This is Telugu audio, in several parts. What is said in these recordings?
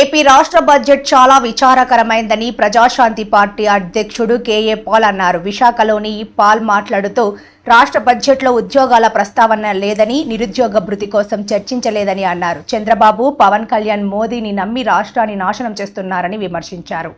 ఏపీ రాష్ట్ర బడ్జెట్ చాలా విచారకరమైందని ప్రజాశాంతి పార్టీ అధ్యక్షుడు కేఏ పాల్ అన్నారు. విశాఖలోని పాల్ మాట్లాడుతూ రాష్ట్ర బడ్జెట్లో ఉద్యోగాల ప్రస్తావన లేదని, నిరుద్యోగ భృతి కోసం చర్చించలేదని అన్నారు. చంద్రబాబు, పవన్ కళ్యాణ్ మోదీని నమ్మి రాష్ట్రాన్ని నాశనం చేస్తున్నారని విమర్శించారు.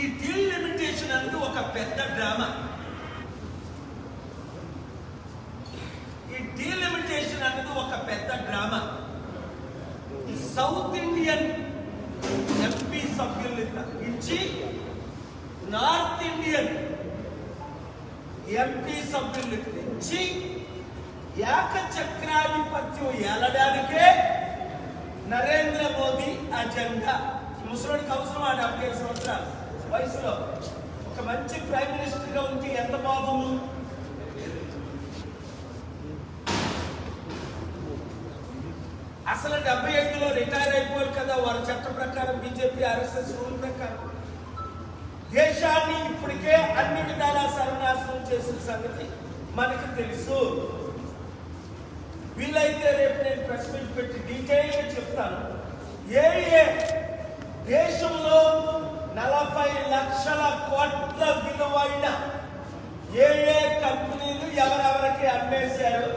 ఈ డీలిమిటేషన్ అనేది ఒక పెద్ద డ్రామా. ఈ సౌత్ ఇండియన్ ఎంపీ సభ్యుల్ని తగ్గించి నార్త్ ఇండియన్ ఎంపీ సభ్యుల్ని తెచ్చి ఏకచక్రాధిపత్యం ఏలడానికే నరేంద్ర మోదీ అజెండా. ముసలికి అవసరం 75 సంవత్సరాలు వయసులో ఒక మంచి ప్రైమ్ మినిస్టర్ గా ఉంటే ఎంత బాగుండు. అసలు 75లో రిటైర్ అయిపోయారు కదా వారి చట్ట ప్రకారం, బీజేపీ ఆర్ఎస్ఎస్ రూల్ ప్రకారం. దేశాన్ని ఇప్పటికే అన్ని విధాలా సర్వనాశనం చేసిన సంగతి మనకు తెలుసు. వీలైతే రేపు నేను ప్రెస్ మీట్ పెట్టి డీటెయిల్ గా చెప్తాను. ఏ దేశంలో 40 లక్షల కోట్ల విలువైన ఏ కంపెనీలు ఎవరెవరికి అమ్మేశారు,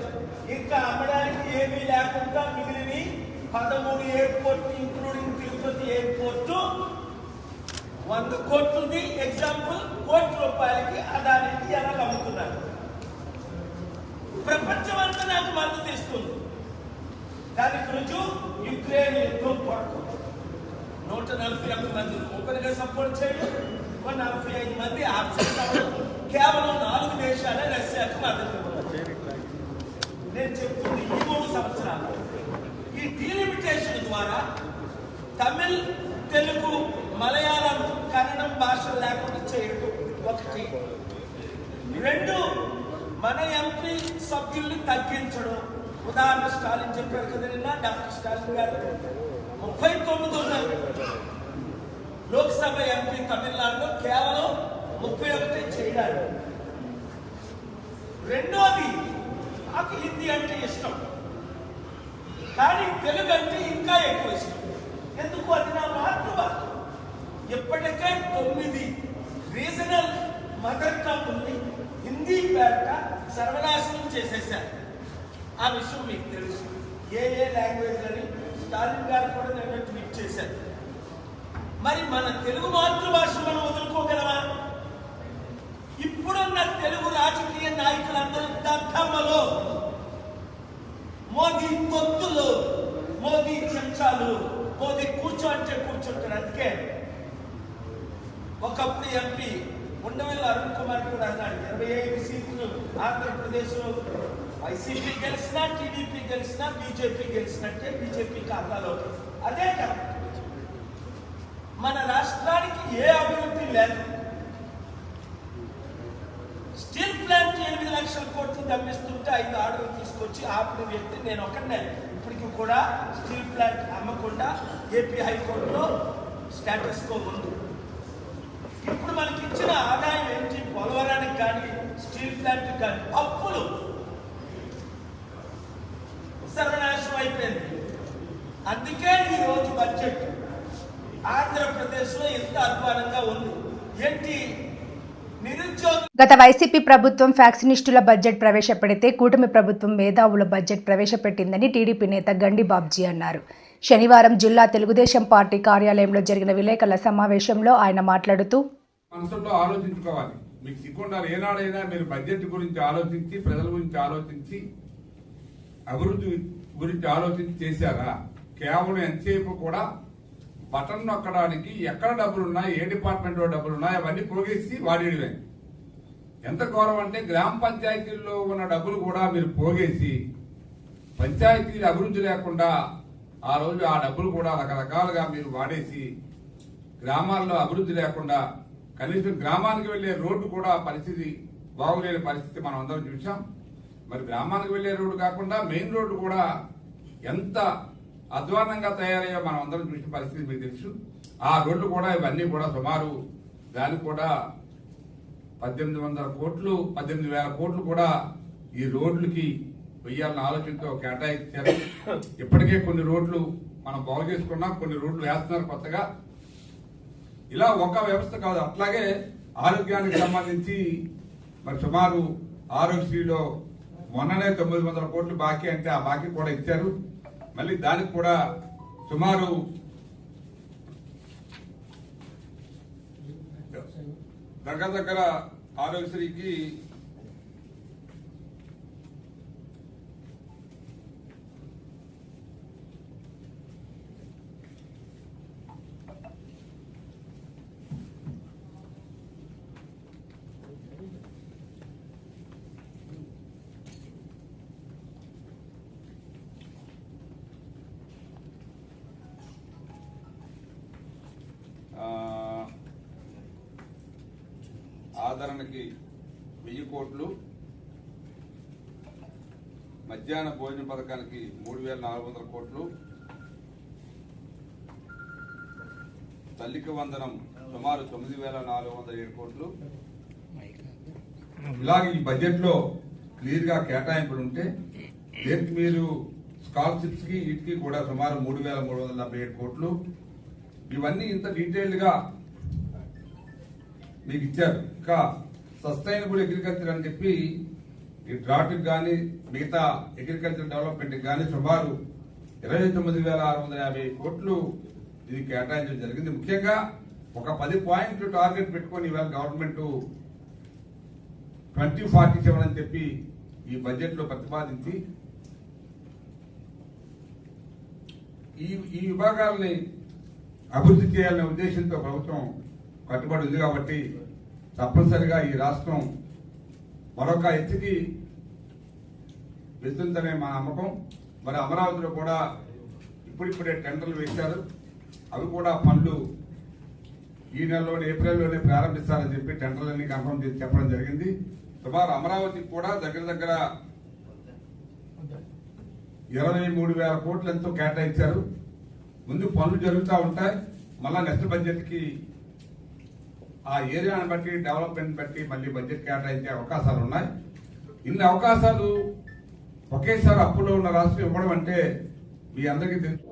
ఇంకా అమ్మడానికి ఏమీ లేకుండా మిగిలిన 13 ఎయిర్పోర్ట్ ఇంక్లూడింగ్ తిరుపతి ఎయిర్పోర్ట్ 100 కోట్లది ఎగ్జాంపుల్, ₹1,00,00,000కి అదానికి ఎలా అమ్ముతున్నారు. ప్రపంచం అంతా నాకు మద్దతు ఇస్తుంది. దానికి రుజువు యుక్రెయిన్ యుద్ధం కొరకు 141 మంది ఓపెన్గా సపోర్ట్ చేయడం, 145 మంది ఆబ్సెంట్ అవ్వడం, కేవలం 4 దేశాలే రష్యాకు మద్దతు ఇవ్వడం. నేను చెప్తుంది ఈ 3 సంవత్సరాలు ఈ డీలిమిటేషన్ ద్వారా తమిళ్, తెలుగు, మలయాళం, కన్నడం భాషలు లేకుండా చేయడం ఒకటి. 2 మన ఎంపీ సభ్యుల్ని తగ్గించడం. ఉదాహరణ స్టాలిన్ చెప్పారు కదా నిన్న, డాక్టర్ స్టాలిన్ గారు 39 ఉన్నారు. లోక్సభ ఎంపీ తమిళనాడులో కేవలం 31 చేయడారు. రెండోది, నాకు హిందీ అంటే ఇష్టం, కానీ తెలుగు అంటే ఇంకా ఎక్కువ ఇష్టం. ఎందుకు? అది నా మాతృభాష. ఇప్పటికే 9 రీజనల్ మదర్ టంగ్ ఉంది. హిందీ పేట సర్వనాశనం చేసేశారు. ఆ విషయం మీకు తెలుసు. ఏ లాంగ్వేజ్ అని స్టాలిన్ గారు కూడా నేను ట్వీట్ చేశారు. మరి మన తెలుగు మాతృభాష మనం వదులుకోగలమా? ఇప్పుడున్న తెలుగు రాజకీయ నాయకులందరూ దద్దమ్మలో, మోదీ తొత్తులు, మోదీ చెంచాలు, మోదీ కూర్చోంటే కూర్చుంటారు. అందుకే ఒకప్పుడు ఎంపీ ఉండవల్లి అరుణ్ కుమార్ కూడా అన్నాడు, 25 సీట్లు ఆంధ్రప్రదేశ్లో వైసీపీ గెలిచినా, టీడీపీ గెలిచినా, బీజేపీ గెలిచినట్టే బీజేపీ ఖాతాలో. అదే కదా మన రాష్ట్రానికి ఏ అభివృద్ధి లేదు. స్టీల్ ప్లాంట్ 8 లక్షల కోట్లు దమ్మిస్తుంటే 5 ఆర్డర్లు తీసుకొచ్చి ఆపిన వ్యక్తి నేను ఒకనే. ఇప్పటికీ కూడా స్టీల్ ప్లాంట్ అమ్మకుండా ఏపీ హైకోర్టులో స్టేటస్ కో ఉంది. ఇప్పుడు మనకి ఇచ్చిన ఆదాయం ఏంటి? పోలవరానికి కానీ స్టీల్ ప్లాంట్ కానీ అప్పులు సర్వనాశనం అయిపోయింది. అందుకే ఈ రోజు బడ్జెట్ ఆంధ్రప్రదేశ్లో ఎంత అధ్వానంగా ఉంది. ఏంటి? గత వైసీపీ ప్రభుత్వం ఫ్యాక్షనిస్టుల బడ్జెట్ ప్రవేశపెడితే కూటమి ప్రభుత్వం మేధావుల బడ్జెట్ ప్రవేశపెట్టిందని టీడీపీ నేత గండి బాబ్జీ అన్నారు. శనివారం జిల్లా తెలుగుదేశం పార్టీ కార్యాలయంలో జరిగిన విలేకరుల సమావేశంలో ఆయన మాట్లాడుతూ, మనసులో ఆలోచించుకోవాలి. మీకు సిగ్గుండాలి. ఏనాడైనా మీరు బడ్జెట్ గురించి ఆలోచించి, ప్రజల గురించి ఆలోచించి, అభివృద్ధి గురించి ఆలోచించి చేశారా? కేవలం ఎంతసేపు కూడా బటన్ నొక్కడానికి ఎక్కడ డబ్బులున్నాయి, ఏ డిపార్ట్మెంట్లో డబ్బులున్నాయి అవన్నీ పోగేసి వాడేయడమే. ఎంత ఘోరం అంటే గ్రామ పంచాయతీల్లో ఉన్న డబ్బులు కూడా మీరు పోగేసి పంచాయతీలు అభివృద్ధి లేకుండా ఆ రోజు ఆ డబ్బులు కూడా రకరకాలుగా మీరు వాడేసి గ్రామాల్లో అభివృద్ధి లేకుండా కనీసం గ్రామానికి వెళ్లే రోడ్డు కూడా పరిస్థితి బాగులేని పరిస్థితి మనం అందరం చూసాం. మరి గ్రామానికి వెళ్లే రోడ్డు కాకుండా మెయిన్ రోడ్డు కూడా ఎంత అధ్వానంగా తయారయ్యో మనం అందరం చూసిన పరిస్థితి మీకు తెలుసు. ఆ రోడ్లు కూడా ఇవన్నీ కూడా సుమారు దానికి కూడా 18,000 కోట్లు కూడా ఈ రోడ్లకి వెయ్యాలన్న ఆలోచనతో కేటాయించారు. ఇప్పటికే కొన్ని రోడ్లు మనం బాగు చేసుకున్నాం, కొన్ని రోడ్లు వేస్తున్నారు కొత్తగా. ఇలా ఒక వ్యవస్థ కాదు, అట్లాగే ఆరోగ్యానికి సంబంధించి మరి సుమారు ఆరోగ్యశ్రీలో మొన్ననే 900 కోట్లు బాకీ అంటే ఆ బాకీ కూడా ఇచ్చారు. మళ్ళీ దానికి కూడా సుమారు దగ్గర ఆరోగ్యశ్రీకి ఆదరణకి 1000 కోట్లు, మధ్యాహ్న భోజన పథకానికి 3,400 కోట్లు, తల్లికి వందనం సుమారు 9,407 కోట్లు. ఇలాగే ఈ బడ్జెట్ లో క్లియర్ గా కేటాయింపులు ఉంటే దీనికి మీరు స్కాలర్షిప్స్ కి వీటికి కూడా సుమారు 3,347 కోట్లు. ఇవన్నీ ఇంత డీటెయిల్డ్ గా మీకు ఇచ్చారు. ఇంకా సస్టైనబుల్ అగ్రికల్చర్ అని చెప్పి ఈ డ్రాట్ కానీ మిగతా అగ్రికల్చర్ డెవలప్మెంట్ కానీ సుమారు 29,650 కోట్లు ఇది కేటాయించడం జరిగింది. ముఖ్యంగా ఒక 10 పాయింట్లు టార్గెట్ పెట్టుకొని ఇవాళ గవర్నమెంట్ 2047 అని చెప్పి ఈ బడ్జెట్ లో ప్రతిపాదించి ఈ విభాగాలని అభివృద్ధి చేయాలనే ఉద్దేశంతో ప్రభుత్వం కట్టుబడి ఉంది. కాబట్టి తప్పనిసరిగా ఈ రాష్ట్రం మరొక ఎత్తుకి వెళ్తుందనే మా నమ్మకం. మరి అమరావతిలో కూడా ఇప్పుడిప్పుడే టెండర్లు వేశారు. అవి కూడా పనులు ఈ నెలలోనే ఏప్రిల్లోనే ప్రారంభిస్తారని చెప్పి టెండర్లన్నీ కన్ఫర్మ్ చేసి చెప్పడం జరిగింది. సుమారు అమరావతికి కూడా దగ్గర 23,000 కోట్లు ఎంతో కేటాయించారు. ముందు పనులు జరుగుతూ ఉంటాయి. మళ్ళా నెక్స్ట్ బడ్జెట్ కి ఆ ఏరియాను బట్టి డెవలప్మెంట్ బట్టి మళ్ళీ బడ్జెట్ కేటాయించే అవకాశాలు ఉన్నాయి. ఇన్ని అవకాశాలు ఒకేసారి అప్పులో ఉన్న రాష్ట్రం ఇవ్వడం అంటే మీ అందరికీ తెలుసు.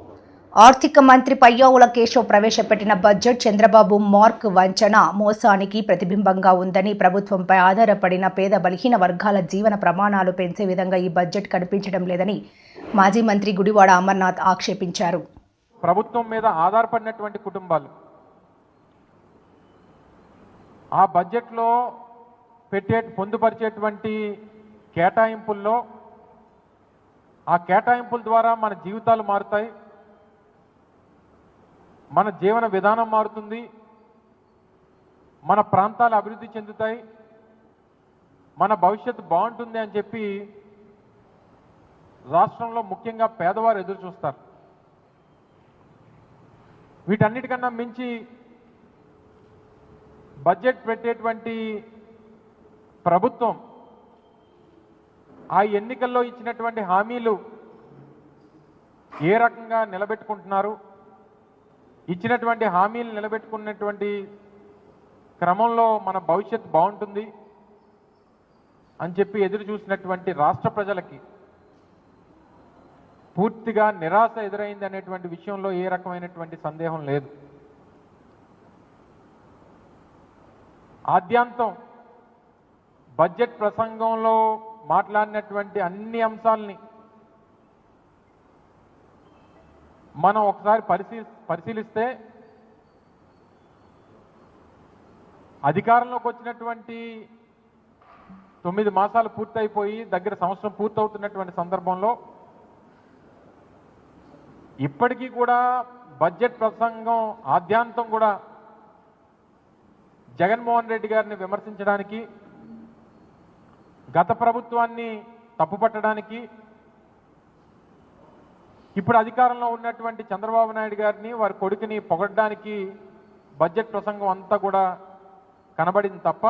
ఆర్థిక మంత్రి పయ్యావుల కేశవ్ ప్రవేశపెట్టిన బడ్జెట్ చంద్రబాబు మార్క్ వంచన మోసానికి ప్రతిబింబంగా ఉందని, ప్రభుత్వంపై ఆధారపడిన పేద బలహీన వర్గాల జీవన ప్రమాణాలు పెంచే విధంగా ఈ బడ్జెట్ కనిపించడం లేదని మాజీ మంత్రి గుడివాడ అమర్నాథ్ ఆక్షేపించారు. ప్రభుత్వం మీద ఆధారపడినటువంటి కుటుంబాలు ఆ బడ్జెట్లో పొందుపరిచేటువంటి కేటాయింపుల్లో ఆ కేటాయింపుల ద్వారా మన జీవితాలు మారుతాయి, మన జీవన విధానం మారుతుంది, మన ప్రాంతాలు అభివృద్ధి చెందుతాయి, మన భవిష్యత్తు బాగుంటుంది అని చెప్పి రాష్ట్రంలో ముఖ్యంగా పేదవారు ఎదురు చూస్తారు. వీటన్నిటికన్నా మించి బడ్జెట్ పెట్టేటువంటి ప్రభుత్వం ఆ ఎన్నికల్లో ఇచ్చినటువంటి హామీలు ఏ రకంగా నిలబెట్టుకుంటున్నారు, ఇచ్చినటువంటి హామీలు నిలబెట్టుకున్నటువంటి క్రమంలో మన భవిష్యత్తు బాగుంటుంది అని చెప్పి ఎదురు చూసినటువంటి రాష్ట్ర ప్రజలకి పూర్తిగా నిరాశ ఎదురైంది అనేటువంటి విషయంలో ఏ రకమైనటువంటి సందేహం లేదు. ఆద్యాంతం బడ్జెట్ ప్రసంగంలో మాట్లాడినటువంటి అన్ని అంశాలని మనం ఒకసారి పరిశీలిస్తే అధికారంలోకి వచ్చినటువంటి 9 మాసాలు పూర్తయిపోయి సంవత్సరం పూర్తవుతున్నటువంటి సందర్భంలో ఇప్పటికీ కూడా బడ్జెట్ ప్రసంగం ఆద్యాంతం కూడా జగన్మోహన్ రెడ్డి గారిని విమర్శించడానికి, గత ప్రభుత్వాన్ని తప్పుపట్టడానికి, ఇప్పుడు అధికారంలో ఉన్నటువంటి చంద్రబాబు నాయుడు గారిని వారి కొడుకుని పొగడ్డానికి బడ్జెట్ ప్రసంగం అంతా కూడా కనబడింది తప్ప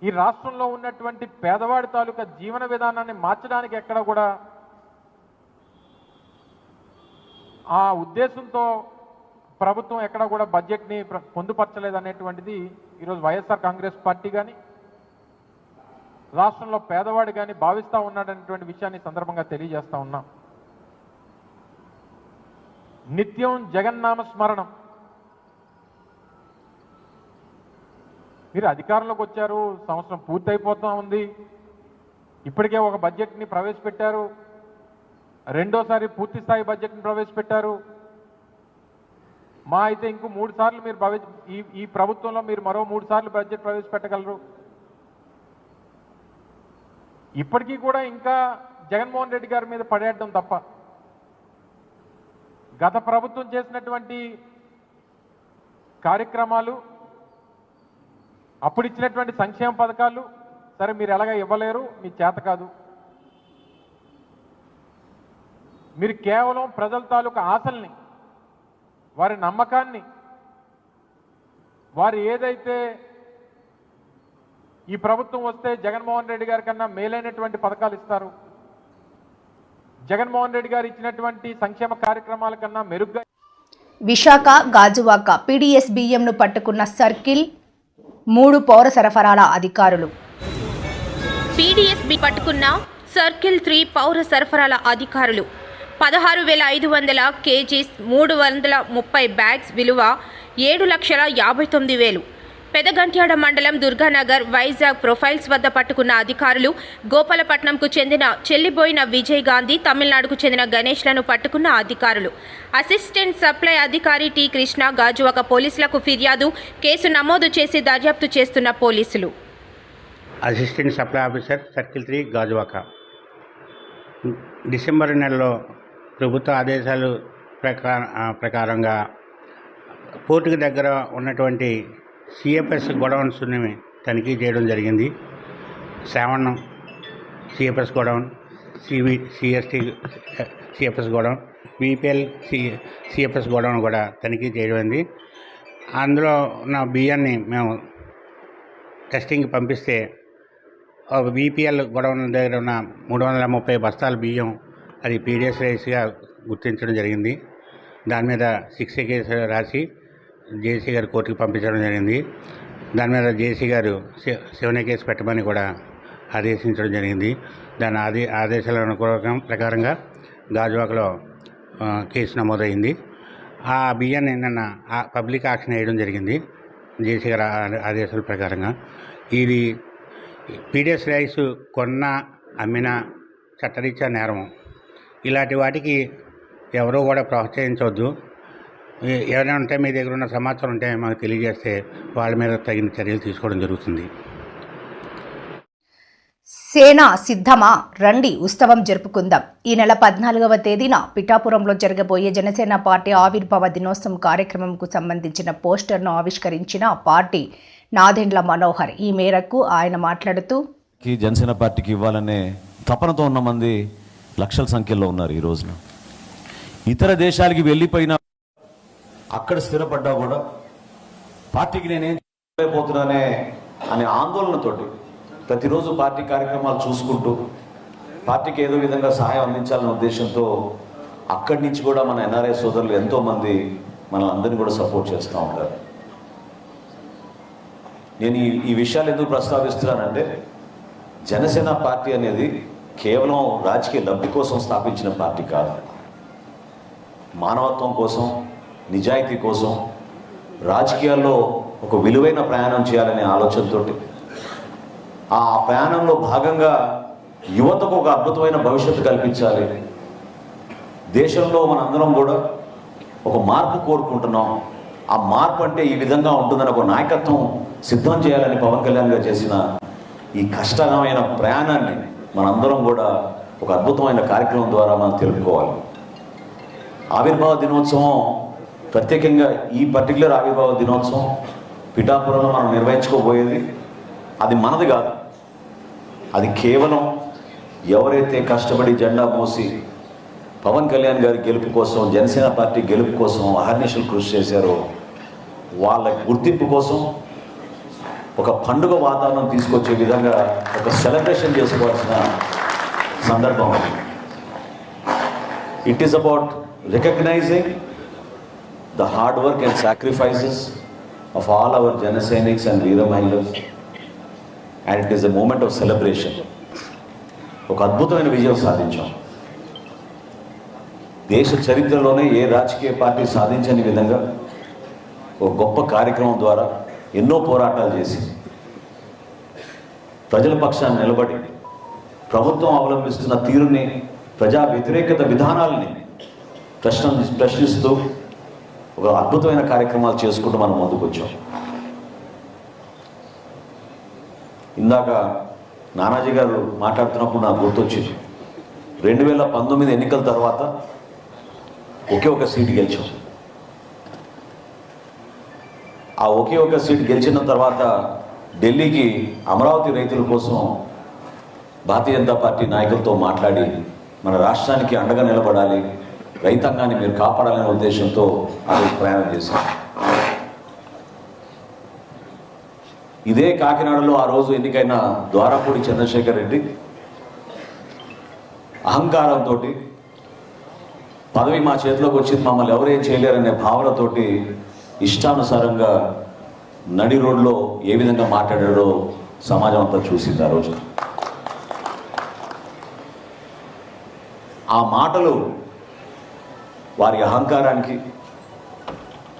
ఈ రాష్ట్రంలో ఉన్నటువంటి పేదవాడి తాలూకా జీవన విధానాన్ని మార్చడానికి ఎక్కడ కూడా ఆ ఉద్దేశంతో ప్రభుత్వం ఎక్కడ కూడా బడ్జెట్ని పొందుపరచలేదనేటువంటిది ఈరోజు వైఎస్ఆర్ కాంగ్రెస్ పార్టీ కానీ రాష్ట్రంలో పేదవాడు కానీ భావిస్తూ ఉన్నాడనేటువంటి విషయాన్ని సందర్భంగా తెలియజేస్తా ఉన్నాం. నిత్యం జగన్నామ స్మరణం. మీరు అధికారంలోకి వచ్చారు, సంవత్సరం పూర్తయిపోతూ ఉంది, ఇప్పటికే ఒక బడ్జెట్ని ప్రవేశపెట్టారు, రెండోసారి పూర్తి స్థాయి బడ్జెట్ని ప్రవేశపెట్టారు. మా అయితే ఇంకో 3 సార్లు మీరు ఈ ప్రభుత్వంలో మీరు మరో 3 సార్లు బడ్జెట్ ప్రవేశపెట్టగలరు. ఇప్పటికీ కూడా ఇంకా జగన్మోహన్ రెడ్డి గారి మీద పడేయడం తప్ప గత ప్రభుత్వం చేసినటువంటి కార్యక్రమాలు, అప్పుడు ఇచ్చినటువంటి సంక్షేమ పథకాలు సరే మీరు ఎలాగ ఇవ్వలేరు, మీ చేత కాదు. మీరు కేవలం ప్రజల తాలూకా ఆశల్ని, వారి నమ్మకాన్ని, వారు ఏదైతే ఈ ప్రభుత్వం వస్తే జగన్మోహన్ రెడ్డి గారి కన్నా మేలైనటువంటి పథకాలు ఇస్తారు, జగన్మోహన్ రెడ్డి గారు ఇచ్చినటువంటి సంక్షేమ కార్యక్రమాల కన్నా మెరుగ్గా. విశాఖ గాజువాక పీడీఎస్ బియ్యంను పట్టుకున్న సర్కిల్ 3 పౌర సరఫరాల అధికారులు. పీడీఎస్ బి పట్టుకున్న సర్కిల్ 3 పౌర సరఫరాల అధికారులు 16,500 కేజీస్ 330 బ్యాగ్స్ విలువ 7,59,000. పెదగంట్యాడ మండలం దుర్గానగర్ వైజాగ్ ప్రొఫైల్స్ వద్ద పట్టుకున్న అధికారులు గోపాలపట్నంకు చెందిన చెల్లిబోయిన విజయ్ గాంధీ, తమిళనాడుకు చెందిన గణేష్లను పట్టుకున్న అధికారులు. అసిస్టెంట్ సప్లై అధికారి టి కృష్ణ గాజువాక పోలీసులకు ఫిర్యాదు, కేసు నమోదు చేసి దర్యాప్తు చేస్తున్న పోలీసులు. Assistant supply officer circle 3 Gajuwaka. December నెలలో ప్రభుత్వ ఆదేశాలు ప్రకారంగా పోర్టుకు దగ్గర ఉన్నటువంటి సిఎఫ్ఎస్ గోడౌన్స్ని తనిఖీ చేయడం జరిగింది. శ్రావణం CFS godown, CST CFS godown, VPL CFS godown కూడా తనిఖీ చేయడం. అందులో ఉన్న బియ్యాన్ని మేము టెస్టింగ్కి పంపిస్తే విపిఎల్ గోడౌన్ దగ్గర ఉన్న 330 బస్తాల బియ్యం అది పీడిఎస్ రైస్గా గుర్తించడం జరిగింది. దాని మీద 6A కేసు రాసి జేసీ గారు కోర్టుకు పంపించడం జరిగింది. దాని మీద జేసీ గారు 7A కేసు పెట్టమని కూడా ఆదేశించడం జరిగింది. దాని ఆదేశాల ప్రకారంగా గాజువాకలో కేసు నమోదైంది. ఆ బియ్యాన్ని నిన్న పబ్లిక్ ఆక్షన్ వేయడం జరిగింది జేసీ గారి ఆదేశాల ప్రకారంగా. ఇది పీడిఎస్ రైస్ కొన్న అమ్మిన చట్టరీత్యా నేరం. ఇలాంటి వాటికి ఎవరూ కూడా ప్రోత్సహించవద్దు. ఏమైనా ఉంటే మీ దగ్గర ఉన్న సమాచారం ఉంటే మాకు తెలియజేస్తే వాళ్ళ మీద తగిన చర్యలు తీసుకోవడం జరుగుతుంది. సేన సిద్ధమా, రండి ఉత్సవం జరుపుకుందాం. ఈ నెల 14వ తేదీన పిఠాపురంలో జరగబోయే జనసేన పార్టీ ఆవిర్భావ దినోత్సవం కార్యక్రమంకు సంబంధించిన పోస్టర్ను ఆవిష్కరించిన పార్టీ నాదెండ్ల మనోహర్. ఈ మేరకు ఆయన మాట్లాడుతూ, జనసేన పార్టీకి ఇవ్వాలనే తపనతో ఉన్న మంది లక్షల సంఖ్యలో ఉన్నారు. ఈ రోజున ఇతర దేశాలకి వెళ్ళిపోయినా అక్కడ స్థిరపడ్డా కూడా పార్టీకి నేనేం చేయలేకపోతున్నానే అనే ఆందోళనతోటి ప్రతిరోజు పార్టీ కార్యక్రమాలు చూసుకుంటూ పార్టీకి ఏదో విధంగా సహాయం అందించాలనే ఉద్దేశంతో అక్కడి నుంచి కూడా మన ఎన్ఆర్ఐ సోదరులు ఎంతోమంది మన అందరినీ కూడా సపోర్ట్ చేస్తూ ఉంటారు. నేను ఈ విషయాలు ఎందుకు ప్రస్తావిస్తున్నానంటే, జనసేన పార్టీ అనేది కేవలం రాజకీయ లబ్ధి కోసం స్థాపించిన పార్టీ కాదు. మానవత్వం కోసం, నిజాయితీ కోసం, రాజకీయాల్లో ఒక విలువైన ప్రయాణం చేయాలనే ఆలోచనతో ఆ ప్రయాణంలో భాగంగా యువతకు ఒక అద్భుతమైన భవిష్యత్తు కల్పించాలి. దేశంలో మనందరం కూడా ఒక మార్పు కోరుకుంటున్నాం. ఆ మార్పు అంటే ఈ విధంగా ఉంటుందని ఒక నాయకత్వం సిద్ధం చేయాలని పవన్ కళ్యాణ్ గారు చేసిన ఈ కష్టమైన ప్రయాణాన్ని మనందరం కూడా ఒక అద్భుతమైన కార్యక్రమం ద్వారా మనం తెలుపుకోవాలి. ఆవిర్భావ దినోత్సవం ప్రత్యేకంగా ఈ పర్టికులర్ ఆవిర్భావ దినోత్సవం పిఠాపురంలో మనం నిర్వహించుకోబోయేది అది మనది కాదు. అది కేవలం ఎవరైతే కష్టపడి జెండా మోసి పవన్ కళ్యాణ్ గారి గెలుపు కోసం, జనసేన పార్టీ గెలుపు కోసం అహర్నిశలు కృషి చేశారో వాళ్ళ గుర్తింపు కోసం, ఒక పండుగ వాతావరణం తీసుకొచ్చే విధంగా ఒక సెలబ్రేషన్ చేసుకోవాల్సిన సందర్భం. It is about recognizing the hard work and sacrifices of all our Jana Sainiks and Veera Mahilas, and it is a moment of celebration. ఒక అద్భుతమైన విజయం సాధించాం. దేశ చరిత్రలోనే ఏ రాజకీయ పార్టీ సాధించని విధంగా ఒక గొప్ప కార్యక్రమం ద్వారా ఎన్నో పోరాటాలు చేసి ప్రజల పక్షాన్ని నిలబడి ప్రభుత్వం అవలంబిస్తున్న తీరుని, ప్రజా వ్యతిరేకత విధానాలని ప్రశ్నిస్తూ ఒక అద్భుతమైన కార్యక్రమాలు చేసుకుంటూ మనం ముందుకు వచ్చాం. ఇందాక నానాజీ గారు మాట్లాడుతున్నప్పుడు నాకు గుర్తొచ్చింది, 2019 ఎన్నికల తర్వాత ఒకే ఒక సీటు గెలిచాం. ఆ ఒకే ఒక సీటు గెలిచిన తర్వాత ఢిల్లీకి అమరావతి రైతుల కోసం భారతీయ జనతా పార్టీ నాయకులతో మాట్లాడి మన రాష్ట్రానికి అండగా నిలబడాలి, రైతాంగాన్ని మీరు కాపాడాలనే ఉద్దేశంతో ఆ రోజు ప్రయాణం చేశాం. ఇదే కాకినాడలో ఆ రోజు ఎన్నికైన ద్వారపూడి చంద్రశేఖర్ రెడ్డి అహంకారంతో పదవి మా చేతిలోకి వచ్చింది, మమ్మల్ని ఎవరేం చేయలేరనే భావనతోటి ఇష్టానుసారంగా నడి రోడ్లో ఏ విధంగా మాట్లాడాడో సమాజం అంతా చూసింది. ఆ రోజు ఆ మాటలు వారి అహంకారానికి,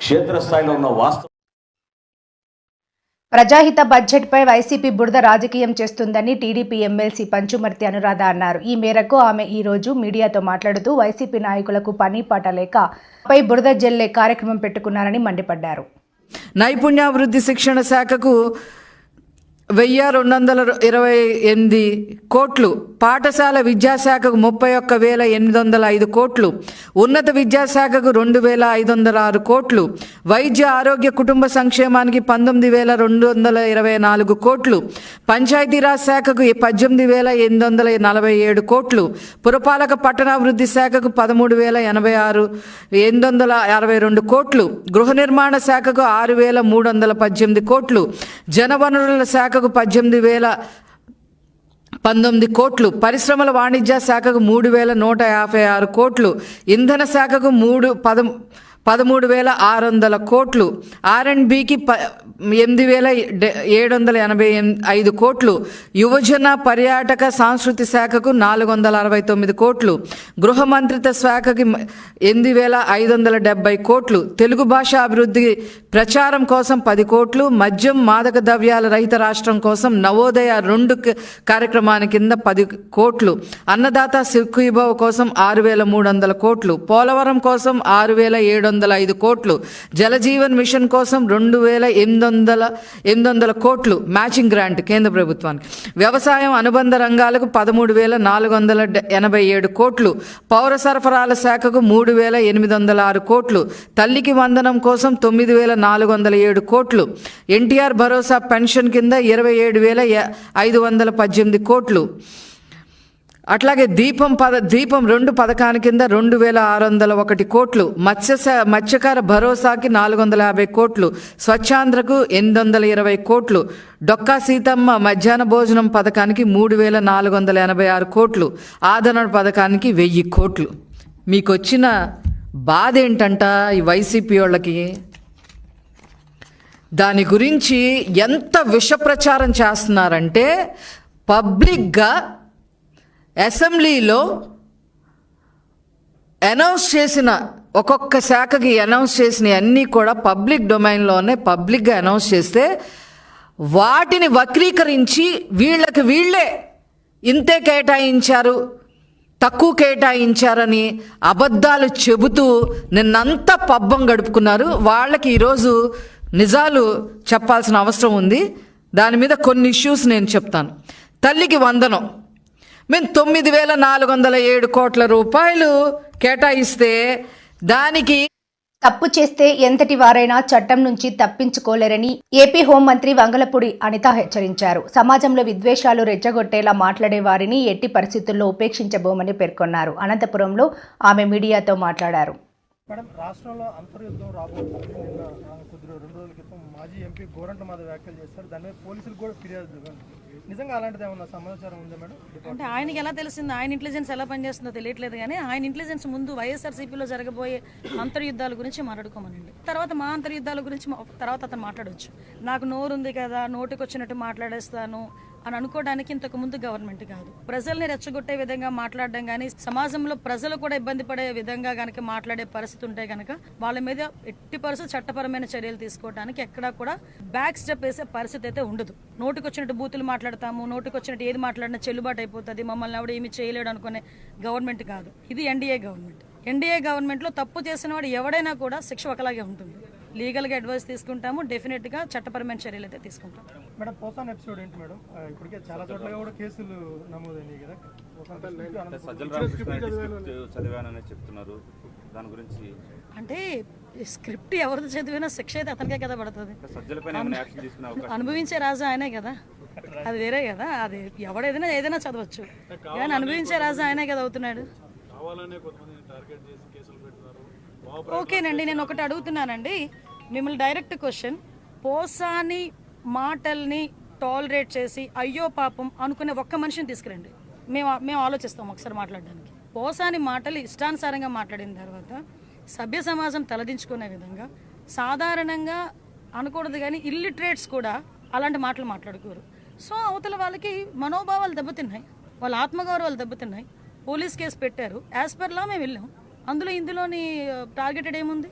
క్షేత్రస్థాయిలో ఉన్న వాస్తవం. ప్రజాహిత బడ్జెట్పై వైసీపీ బురద రాజకీయం చేస్తుందని టీడీపీ ఎమ్మెల్సీ పంచుమర్తి అనురాధ అన్నారు. ఈ మేరకు ఆమె ఈ రోజు మీడియాతో మాట్లాడుతూ వైసీపీ నాయకులకు పని పాట లేక పై బురద జల్లే కార్యక్రమం పెట్టుకున్నారని మండిపడ్డారు. నైపుణ్యాభివృద్ధి శిక్షణ శాఖకు 1228 కోట్లు, పాఠశాల విద్యాశాఖకు 31,805 కోట్లు, ఉన్నత విద్యాశాఖకు 2,506 కోట్లు, వైద్య ఆరోగ్య కుటుంబ సంక్షేమానికి 19,224 కోట్లు, పంచాయతీరాజ్ శాఖకు 18,847 కోట్లు, పురపాలక పట్టణాభివృద్ధి శాఖకు 13,086,862 కోట్లు, గృహ నిర్మాణ శాఖకు 6,318 కోట్లు, జనవనరుల శాఖకు 18,019 కోట్లు, పరిశ్రమల వాణిజ్య శాఖకు 3,156 కోట్లు, ఇంధన శాఖకు 13,600 కోట్లు, R&Bకి 8,785 కోట్లు, యువజన పర్యాటక సాంస్కృతి శాఖకు 469 కోట్లు, గృహ మంత్రిత్వ శాఖకి 8,570 కోట్లు, తెలుగు భాష అభివృద్ధి ప్రచారం కోసం 10 కోట్లు, మద్యం మాదక ద్రవ్యాల రహిత రాష్ట్రం కోసం నవోదయ 2 కార్యక్రమాని కింద 10 కోట్లు, అన్నదాత సుఖీభవ కోసం 6,300 కోట్లు, పోలవరం కోసం 6,705 కోట్లు, జలజీవన్ మిషన్ కోసం 2,800 కోట్లు మ్యాచింగ్ గ్రాంట్ కేంద్ర ప్రభుత్వానికి, వ్యవసాయం అనుబంధ రంగాలకు 13,487 కోట్లు, పౌర సరఫరాల శాఖకు 3,806 కోట్లు, తల్లికి వందనం కోసం 9,407 కోట్లు, ఎన్టీఆర్ భరోసా పెన్షన్ కింద 27,518 కోట్లు, అట్లాగే దీపం 2 పథకాని కింద 2,601 కోట్లు, మత్స్యకార భరోసాకి 450 కోట్లు, స్వచ్ఛాంధ్రకు 820 కోట్లు, డొక్కా సీతమ్మ మధ్యాహ్న భోజనం పథకానికి 3,486 కోట్లు, ఆదరణ పథకానికి 1,000 కోట్లు. మీకు వచ్చిన బాధ ఏంటంట ఈ వైసీపీ వాళ్ళకి? దాని గురించి ఎంత విష ప్రచారం చేస్తున్నారంటే, పబ్లిక్గా అసెంబ్లీలో అనౌన్స్ చేసిన ఒక్కొక్క శాఖకి అనౌన్స్ చేసినవి అన్నీ కూడా పబ్లిక్ డొమైన్లోనే పబ్లిక్గా అనౌన్స్ చేస్తే వాటిని వక్రీకరించి వీళ్ళే ఇంతే కేటాయించారు, తక్కువ కేటాయించారని అబద్ధాలు చెబుతూ నిన్నంతా పబ్బం గడుపుకున్నారు. వాళ్ళకి ఈరోజు నిజాలు చెప్పాల్సిన అవసరం ఉంది. దాని మీద కొన్ని ఇష్యూస్ నేను చెప్తాను. తల్లికి వందనం మేము 9,407 కోట్ల రూపాయలు కేటాయిస్తే దానికి తప్పు చేస్తే ఎంతటి వారైనా చట్టం నుంచి తప్పించుకోలేరని ఏపీ హోంమంత్రి వంగలపూడి అనిత హెచ్చరించారు. సమాజంలో విద్వేషాలు రెచ్చగొట్టేలా మాట్లాడే వారిని ఎట్టి పరిస్థితుల్లో ఉపేక్షించబోమని పేర్కొన్నారు. అనంతపురంలో ఆమె మీడియాతో మాట్లాడారు. మేడం, రాష్ట్రంలో అంతర్యుద్ధం రాబోతుంది. నిన్న కొద్ది 2 రోజుల క్రితం మాజీ ఎంపీ గోరంట మాధవ్ వ్యాఖ్యలు చేస్తారు. దాని మీద పోలీసులు కూడా ఫిర్యాదు. నిజంగా అలాంటిది ఏమన్నా సమాచారం ఉందా మేడం? అంటే ఆయనకి ఎలా తెలిసిందో, ఆయన ఇంటెలిజెన్స్ ఎలా పనిచేస్తుందో తెలియట్లేదు. కానీ ఆయన ఇంటెలిజెన్స్ ముందు వైఎస్ఆర్సీపీలో జరగబోయే అంతర్యుద్ధాల గురించి మాట్లాడుకోమనండి. తర్వాత మా అంతర్యుద్ధాల గురించి తర్వాత అతను మాట్లాడవచ్చు. నాకు నోరు ఉంది కదా, నోటికి వచ్చినట్టు మాట్లాడేస్తాను అని అనుకోవడానికి ఇంతకు ముందు గవర్నమెంట్ కాదు. ప్రజల్ని రెచ్చగొట్టే విధంగా మాట్లాడడం కానీ, సమాజంలో ప్రజలు కూడా ఇబ్బంది పడే విధంగా కనుక మాట్లాడే పరిస్థితి ఉంటే కనుక వాళ్ళ మీద ఎట్టి పరిస్థితి చట్టపరమైన చర్యలు తీసుకోవడానికి ఎక్కడా కూడా బ్యాక్ స్టెప్ వేసే పరిస్థితి అయితే ఉండదు. నోటికి వచ్చినట్టు బూతులు మాట్లాడతాము, నోటికి వచ్చినట్టు ఏది మాట్లాడినా చెల్లుబాటు అయిపోతుంది, మమ్మల్ని ఎవడు ఏమి చేయలేడు అనుకునే గవర్నమెంట్ కాదు. ఇది ఎన్డీఏ గవర్నమెంట్. ఎన్డీఏ గవర్నమెంట్లో తప్పు చేసిన వాడు ఎవడైనా కూడా శిక్ష ఒకలాగే ఉంటుంది. లీగల్గా అడ్వైస్ తీసుకుంటాము, డెఫినెట్గా చట్టపరమైన చర్యలు అయితే తీసుకుంటాం. మేడం, పోసాన్ ఎపిసోడ్ ఏంటి మేడం? ఇప్పటికే చాలా చోట్ల కూడా కేసులు నమోదైనాయి కదా. సజ్జల రామకృష్ణ చదివానని చెప్తున్నారు, దాని గురించి అంటే స్క్రిప్ట్ ఎవరిది చదివినా శిక్ష అయితే అతనికే కదా పడుతుంది. అనుభవించే రాజు ఆయనే కదా, అది వేరే కదా. అది ఏదైనా చదవచ్చు, కానీ అనుభవించే రాజు ఆయనే కదా అవుతున్నాడు. ఓకేనండి, నేను ఒకటి అడుగుతున్నానండి మిమ్మల్ని, డైరెక్ట్ క్వశ్చన్. పోసాని మాటల్ని టాలరేట్ చేసి అయ్యో పాపం అనుకునే ఒక్క మనిషిని తీసుకురండి, మేము ఆలోచిస్తాం ఒకసారి మాట్లాడడానికి. పోసాని మాటలు ఇష్టానుసారంగా మాట్లాడిన తర్వాత సభ్య సమాజం తలదించుకునే విధంగా, సాధారణంగా అనకూడదు కానీ ఇల్లిటరేట్స్ కూడా అలాంటి మాటలు మాట్లాడుకోరు. సో అవతల వాళ్ళకి మనోభావాలు దెబ్బతిన్నాయి, వాళ్ళ ఆత్మగౌరవాలు దెబ్బతిన్నాయి. పోలీస్ కేసు పెట్టారు, యాజ్ పర్ లా మేము వెళ్ళాం. ఇందులోని టార్గెటెడ్ ఏముంది?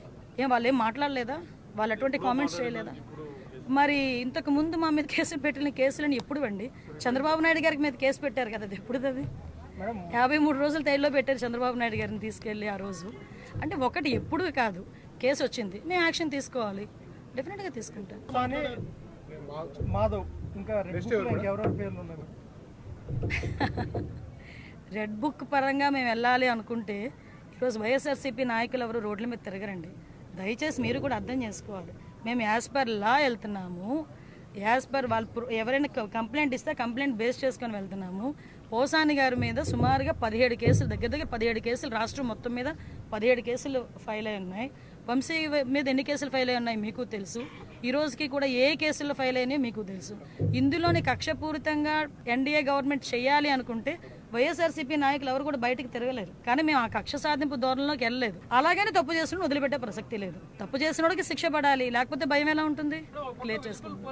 వాళ్ళు ఏం మాట్లాడలేదా? వాళ్ళు అటువంటి కామెంట్స్ చేయలేదా? మరి ఇంతకు ముందు మా మీద కేసులు పెట్టిన కేసులని ఎప్పుడు అండి? చంద్రబాబు నాయుడు గారికి మీద కేసు పెట్టారు కదా, అది ఎప్పుడు? అది 53 రోజులు తైల్లో పెట్టారు చంద్రబాబు నాయుడు గారిని తీసుకెళ్ళి ఆ రోజు. అంటే ఒకటి ఎప్పుడు కాదు, కేసు వచ్చింది, మేము యాక్షన్ తీసుకోవాలి, డెఫినెట్గా తీసుకుంటాం. మాధవ్ ఇంకా ఎవరెవరి పేర్లు ఉన్నాయి? రెడ్ బుక్ పరంగా మేము వెళ్ళాలి అనుకుంటే ఈరోజు వైఎస్ఆర్సీపీ నాయకులు ఎవరు రోడ్ల మీద తిరగరండి. దయచేసి మీరు కూడా అర్థం చేసుకోవాలి. మేము యాజ్ పర్ లా వెళ్తున్నాము, యాజ్ పర్ వాళ్ళు ఎవరైనా కంప్లైంట్ ఇస్తే కంప్లైంట్ బేస్ చేసుకొని వెళ్తున్నాము. పోసాని గారి మీద సుమారుగా 17 కేసులు, దగ్గర 17 కేసులు రాష్ట్రం మొత్తం మీద 17 కేసులు ఫైల్ అయి ఉన్నాయి. వంశీ మీద ఎన్ని కేసులు ఫైల్ అయి ఉన్నాయి మీకు తెలుసు. ఈ రోజుకి కూడా ఏ కేసుల్లో ఫైల్ అయినాయో మీకు తెలుసు. ఇందులోని కక్షపూరితంగా ఎన్డీఏ గవర్నమెంట్ చేయాలి అనుకుంటే వైఎస్ఆర్సీపీ నాయకులు ఎవరు కూడా బయటకు తిరగలేరు. కానీ మేము ఆ కక్ష సాధింపు ధోరణిలోకి వెళ్ళలేదు. అలాగని తప్పు చేసిన వదిలిపెట్టే ప్రసక్తి లేదు. తప్పు చేసిన వాడికి శిక్ష పడాలి, లేకపోతే భయం ఎలా ఉంటుంది? క్లియర్ చేసుకుంటాం.